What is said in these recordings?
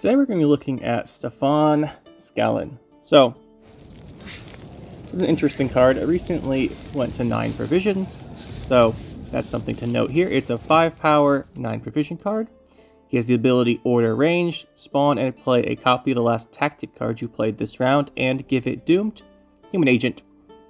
Today we're going to be looking at Stefan Skellen. So, this is an interesting card. It recently went to 9 provisions, so that's something to note here. It's a 5 power, 9 provision card. He has the ability Order Range, spawn and play a copy of the last tactic card you played this round, and give it Doomed, Human Agent.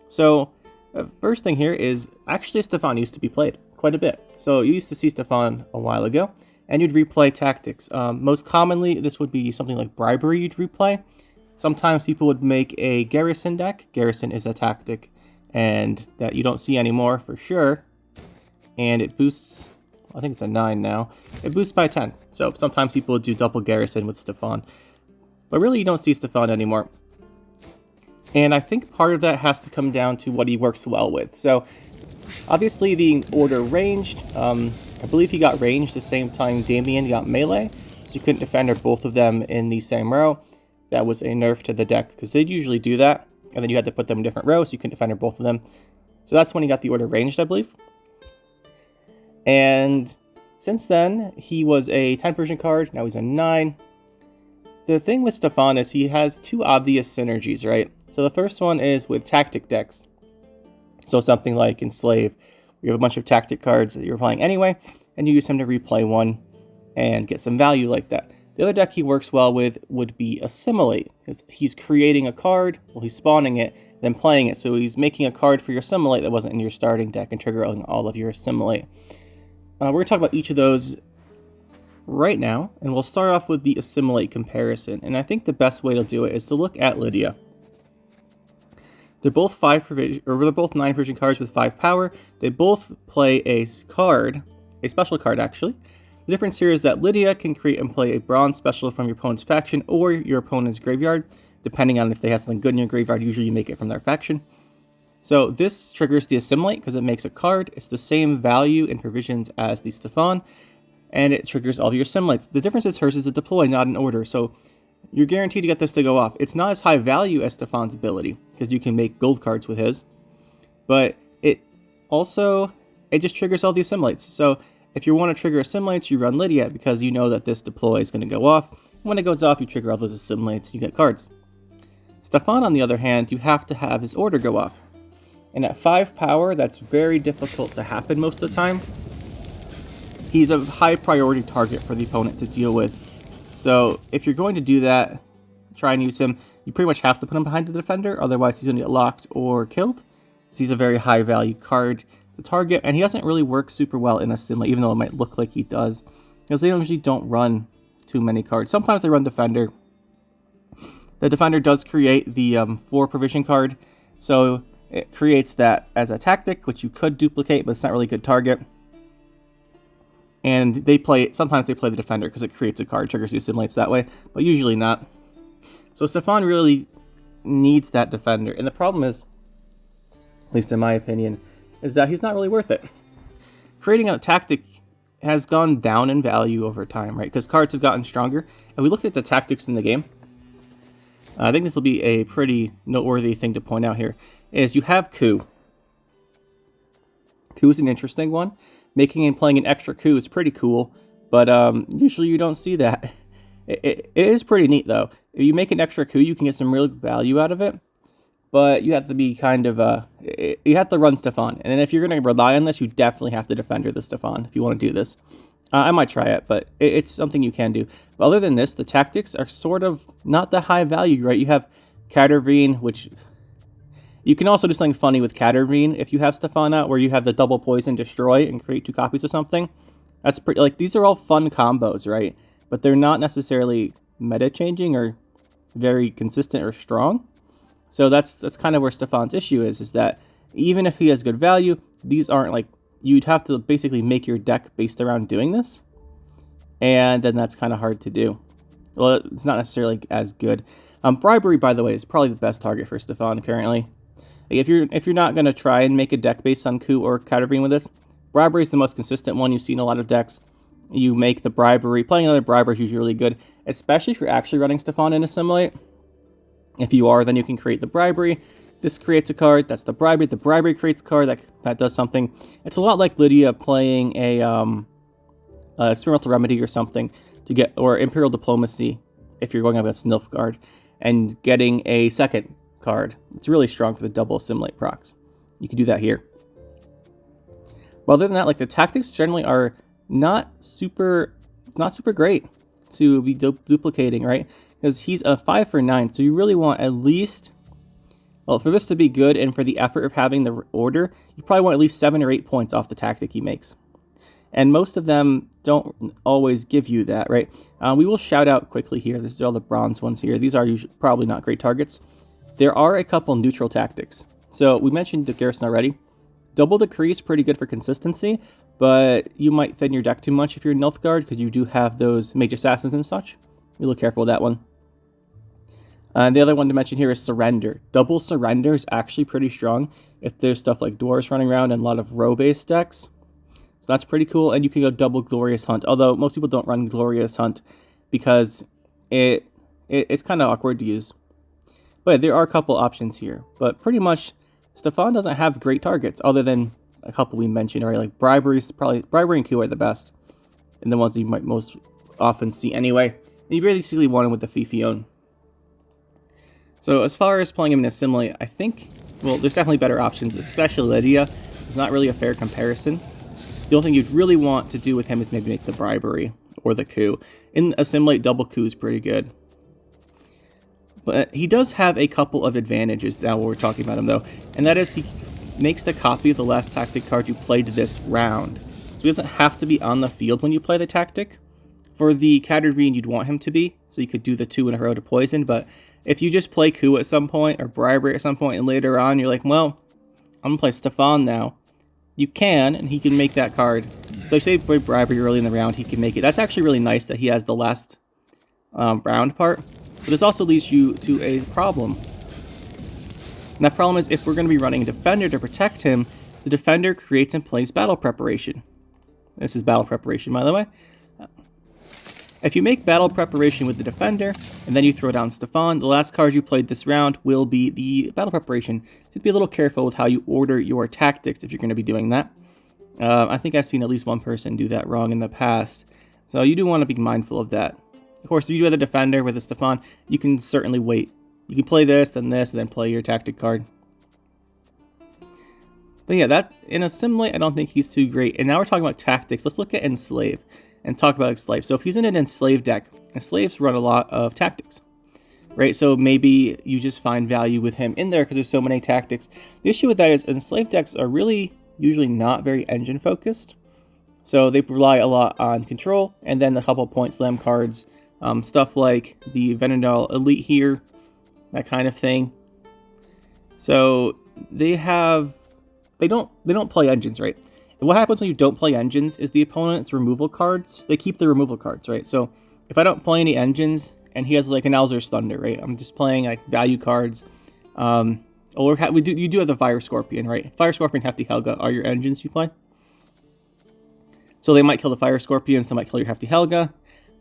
So, the first thing here is, actually Stefan used to be played quite a bit. So you used to see Stefan a while ago, and you'd replay tactics. Most commonly, this would be something like Bribery you'd replay. Sometimes people would make a Garrison deck. Garrison is a tactic, and that you don't see anymore for sure. And it boosts, I think it's a 9 now. It boosts by 10. So sometimes people would do double Garrison with Stefan. But really, you don't see Stefan anymore. And I think part of that has to come down to what he works well with. So, obviously the Order Ranged, I believe he got ranged the same time Damien got melee. So you couldn't defend both of them in the same row. That was a nerf to the deck, because they'd usually do that. And then you had to put them in different rows, so you couldn't defend both of them. So that's when he got the Order Ranged, I believe. And since then, he was a 10 version card, now he's a 9. The thing with Stefan is he has 2 obvious synergies, right? So the first one is with tactic decks. So something like Enslave, you have a bunch of tactic cards that you're playing anyway, and you use him to replay one and get some value like that. The other deck he works well with would be Assimilate. He's creating a card, well, he's spawning it, then playing it. So he's making a card for your Assimilate that wasn't in your starting deck and triggering all of your Assimilate. We're going to talk about each of those right now, and we'll start off with the Assimilate comparison. And I think the best way to do it is to look at Lydia. They're both 5 provision, or they're both 9 provision cards with 5 power. They both play a card, a special card actually. The difference here is that Lydia can create and play a bronze special from your opponent's faction or your opponent's graveyard, depending on if they have something good in your graveyard. Usually you make it from their faction. So this triggers the Assimilate because it makes a card. It's the same value in provisions as the Stefan, and it triggers all of your Assimilates. The difference is hers is a deploy, not an order. So you're guaranteed to get this to go off. It's not as high value as Stefan's ability, because you can make gold cards with his. But it just triggers all the Assimilates. So if you want to trigger Assimilates, you run Lydia, because you know that this deploy is going to go off. When it goes off, you trigger all those Assimilates, you get cards. Stefan, on the other hand, you have to have his order go off. And at 5 power, that's very difficult to happen most of the time. He's a high priority target for the opponent to deal with. So if you're going to do that, try and use him, you pretty much have to put him behind the defender, otherwise he's going to get locked or killed. He's a very high value card to target, and he doesn't really work super well in Assimilate, even though it might look like he does, because they usually don't run too many cards. Sometimes they run Defender. The Defender does create the 4 provision card, so it creates that as a tactic, which you could duplicate, but it's not really a good target. And sometimes they play the Defender because it creates a card, triggers the Assimilates that way, but usually not. So Stefan really needs that Defender, and the problem is, at least in my opinion, is that he's not really worth it. Creating a tactic has gone down in value over time, right? Because cards have gotten stronger, and we look at the tactics in the game. I think this will be a pretty noteworthy thing to point out here, is you have Coup. Coup is an interesting one. Making and playing an extra coup is pretty cool, but usually you don't see that. It is pretty neat, though. If you make an extra coup, you can get some real value out of it, but you have to be kind of, you have to run Stefan. And then if you're going to rely on this, you definitely have to Defender the Stefan if you want to do this. I might try it, but it's something you can do. But other than this, the tactics are sort of not that high value, right? You have Catervine, which you can also do something funny with Catervine if you have Stefan out, where you have the double poison destroy and create 2 copies of something. That's pretty, like, these are all fun combos, right? But they're not necessarily meta changing or very consistent or strong. So that's kind of where Stefan's issue is that even if he has good value, these aren't, like, you'd have to basically make your deck based around doing this, and then that's kind of hard to do. Well, it's not necessarily as good. Bribery, by the way, is probably the best target for Stefan currently. If you're not going to try and make a deck based on Coup or Catervine with this, Bribery is the most consistent one. You've seen a lot of decks. You make the Bribery. Playing another Bribery is usually really good, especially if you're actually running Stefan in Assimilate. If you are, then you can create the Bribery. This creates a card. That's the Bribery. The Bribery creates a card that does something. It's a lot like Lydia playing a Experimental Remedy or something to get, or Imperial Diplomacy if you're going up against Nilfgaard, and getting a second card. It's really strong for the double assimilate procs. You can do that here. But other than that, like the tactics generally are not super great to be duplicating, right? Because he's a 5 for 9, so you really want at least, well, for this to be good and for the effort of having the order, you probably want at least 7 or 8 points off the tactic he makes. And most of them don't always give you that, right? We will shout out quickly here. This is all the bronze ones here. These are usually probably not great targets. There are a couple neutral tactics. So we mentioned the Garrison already. Double Decrease, pretty good for consistency, but you might thin your deck too much if you're Nilfgaard, because you do have those Mage Assassins and such. Be a little careful with that one. The other one to mention here is Surrender. Double Surrender is actually pretty strong if there's stuff like Dwarves running around and a lot of row-based decks. So that's pretty cool, and you can go double Glorious Hunt, although most people don't run Glorious Hunt because it's kind of awkward to use. But there are a couple options here, but pretty much Stefan doesn't have great targets other than a couple we mentioned already, like Bribery and Coup are the best, and the ones that you might most often see anyway. And you basically want him with the Fifion. So as far as playing him in Assimilate, I think, well, there's definitely better options, especially Lydia. It's not really a fair comparison. The only thing you'd really want to do with him is maybe make the Bribery or the Coup. In Assimilate, double Coup is pretty good. But he does have a couple of advantages now when we're talking about him, though. And that is he makes the copy of the last tactic card you played this round. So he doesn't have to be on the field when you play the tactic. For the Katarvine, you'd want him to be, so you could do the 2 in a row to poison. But if you just play Coup at some point, or Bribery at some point, and later on you're like, well, I'm going to play Stefan now. You can, and he can make that card. So if you play Bribery early in the round, he can make it. That's actually really nice that he has the last round part. But this also leads you to a problem. And that problem is if we're going to be running a Defender to protect him, the Defender creates and plays Battle Preparation. This is Battle Preparation, by the way. If you make Battle Preparation with the Defender, and then you throw down Stefan, the last card you played this round will be the Battle Preparation. So be a little careful with how you order your tactics if you're going to be doing that. I think I've seen at least one person do that wrong in the past. So you do want to be mindful of that. Of course, if you do have the Defender with the Stefan, you can certainly wait. You can play this, and then play your tactic card. But yeah, that in Assimilate, I don't think he's too great. And now we're talking about tactics. Let's look at Enslave and talk about Enslave. So if he's in an Enslave deck, Enslaves run a lot of tactics, right? So maybe you just find value with him in there because there's so many tactics. The issue with that is Enslave decks are really usually not very engine focused. So they rely a lot on control and then a couple point slam cards. Stuff like the Venendal Elite here, that kind of thing. So they don't play engines, right? And what happens when you don't play engines is the opponent's removal cards, they keep the removal cards, right? So if I don't play any engines and he has like an Alzur's Thunder, right? I'm just playing like value cards. You do have the Fire Scorpion, right? Fire Scorpion, Hefty Helga are your engines you play. So they might kill the Fire Scorpions, they might kill your Hefty Helga,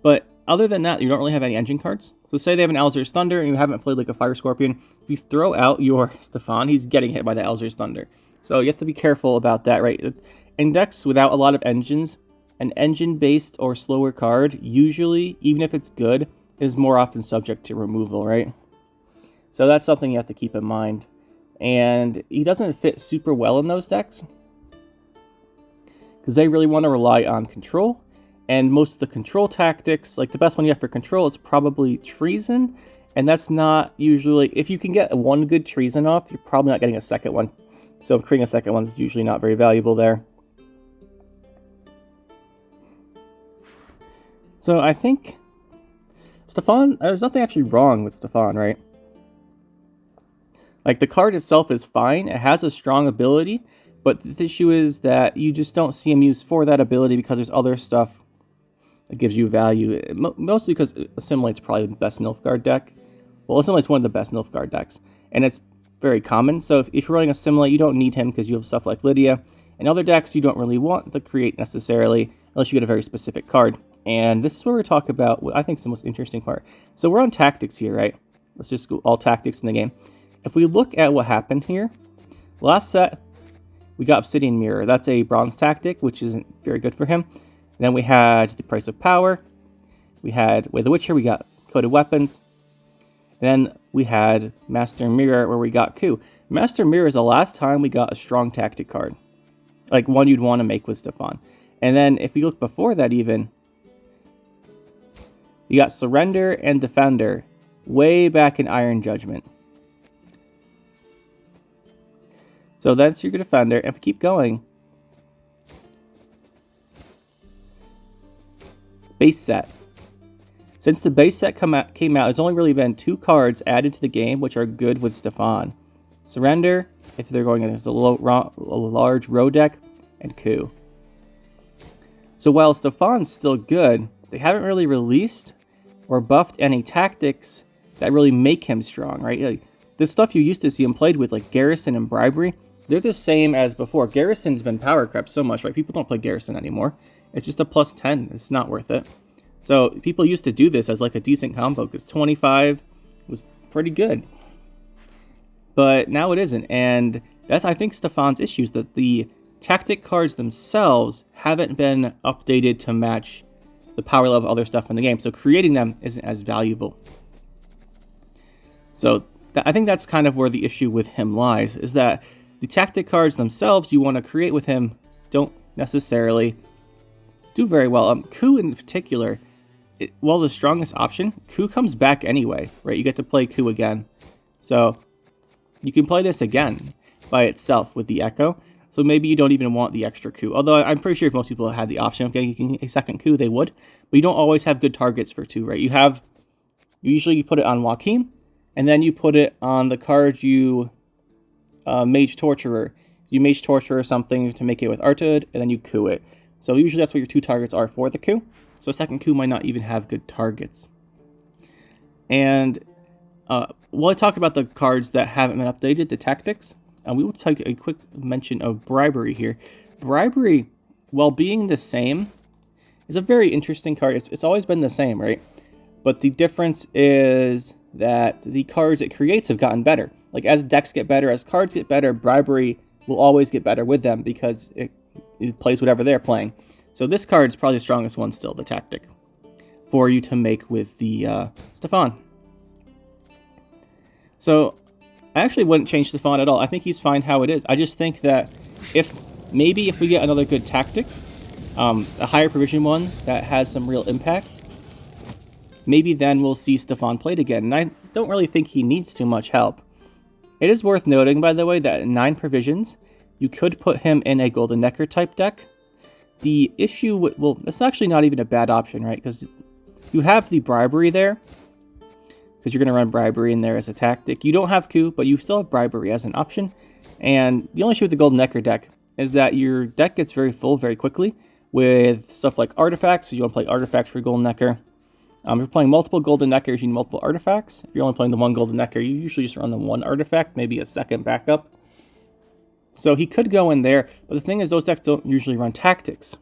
but other than that, you don't really have any engine cards. So say they have an Alzur's Thunder and you haven't played like a Fire Scorpion. If you throw out your Stefan, he's getting hit by the Alzur's Thunder. So you have to be careful about that, right? In decks without a lot of engines, an engine-based or slower card, usually, even if it's good, is more often subject to removal, right? So that's something you have to keep in mind. And he doesn't fit super well in those decks because they really want to rely on control. And most of the control tactics, like the best one you have for control, is probably Treason. And that's not usually, if you can get one good Treason off, you're probably not getting a second one. So creating a second one is usually not very valuable there. So I think Stefan, there's nothing actually wrong with Stefan, right? Like the card itself is fine. It has a strong ability, but the issue is that you just don't see him used for that ability because there's other stuff that gives you value. Mostly because Assimilate's probably the best Nilfgaard deck. Well, Assimilate's one of the best Nilfgaard decks, and it's very common. So if you're running Assimilate, you don't need him because you have stuff like Lydia. And other decks you don't really want to create necessarily unless you get a very specific card. And this is where we talk about what I think is the most interesting part. So we're on tactics here, right? Let's just go all tactics in the game. If we look at what happened here, last set, we got Obsidian Mirror. That's a bronze tactic, which isn't very good for him. And then we had the Price of Power. We had Way of the Witcher. We got coated weapons. And then we had Master Mirror, where we got Coup. Master Mirror is the last time we got a strong tactic card, like one you'd want to make with Stefan. And then if we look before that even, you got Surrender and Defender way back in Iron Judgment. So that's your Defender. If we keep going, base set. Since the base set came out, there's only really been 2 cards added to the game, which are good with Stefan. Surrender, if they're going against a large row deck, and Coup. So while Stefan's still good, they haven't really released or buffed any tactics that really make him strong, right? Like, the stuff you used to see him played with, like Garrison and Bribery, they're the same as before. Garrison's been power crept so much, right? People don't play Garrison anymore. It's just a +10. It's not worth it. So people used to do this as like a decent combo because 25 was pretty good. But now it isn't. And that's, I think, Stefan's issues, that the tactic cards themselves haven't been updated to match the power level of other stuff in the game. So creating them isn't as valuable. So I think that's kind of where the issue with him lies, is that the tactic cards themselves you want to create with him don't necessarily do very well. Coup in particular, while the strongest option, Coup comes back anyway, right? You get to play Coup again. So you can play this again by itself with the Echo. So maybe you don't even want the extra Coup. Although I'm pretty sure if most people had the option of getting a second Coup, they would. But you don't always have good targets for 2, right? You usually put it on Joachim, and then you put it on the card you Mage Torturer. You Mage Torturer something to make it with Artud, and then you Coup it. So usually that's what your 2 targets are for the Coup. So a second Coup might not even have good targets. And while I talk about the cards that haven't been updated, the tactics, we will take a quick mention of Bribery here. Bribery, while being the same, is a very interesting card. It's always been the same, right? But the difference is that the cards it creates have gotten better. Like, as decks get better, as cards get better, Bribery will always get better with them because it plays whatever they're playing. So this card is probably the strongest one still, the tactic, for you to make with the Stefan. So I actually wouldn't change Stefan at all. I think he's fine how it is. I just think that if we get another good tactic, a higher provision one that has some real impact, maybe then we'll see Stefan played again. And I don't really think he needs too much help. It is worth noting, by the way, that 9 provisions, you could put him in a Golden Necker type deck. The issue with, well, it's actually not even a bad option, right? Because you have the Bribery there, because you're going to run Bribery in there as a tactic. You don't have Coup, but you still have Bribery as an option. And the only issue with the Golden Necker deck is that your deck gets very full very quickly with stuff like artifacts. So you want to play artifacts for Golden Necker. If you're playing multiple Golden Neckers, you need multiple artifacts. If you're only playing the one Golden Necker, you usually just run the one artifact, maybe a second backup. So he could go in there, but the thing is those decks don't usually run tactics.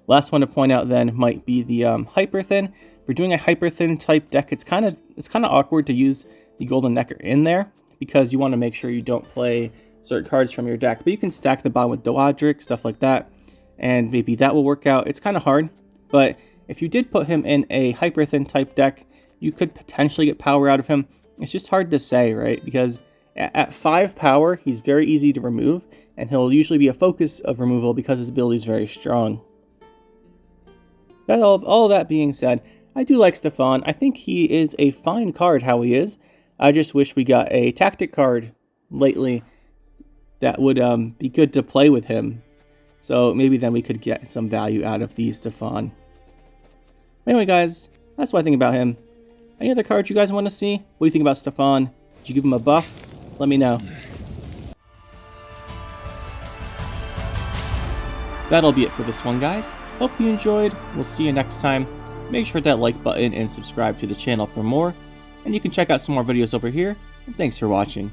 Last one to point out then might be the Hyper Thin. If you're doing a Hyper Thin type deck, it's kind of awkward to use the Golden Necker in there because you want to make sure you don't play certain cards from your deck. But you can stack the bottom with Doadric, stuff like that, and maybe that will work out. It's kind of hard, but if you did put him in a Hyper Thin type deck, you could potentially get power out of him. It's just hard to say, right? Because at 5 power, he's very easy to remove, and he'll usually be a focus of removal because his ability is very strong. But all that being said, I do like Stefan. I think he is a fine card how he is. I just wish we got a tactic card lately that would be good to play with him. So maybe then we could get some value out of the Stefan. Anyway, guys, that's what I think about him. Any other cards you guys want to see? What do you think about Stefan? Did you give him a buff? Let me know. That'll be it for this one, guys. Hope you enjoyed. We'll see you next time. Make sure to hit that like button and subscribe to the channel for more. And you can check out some more videos over here. And thanks for watching.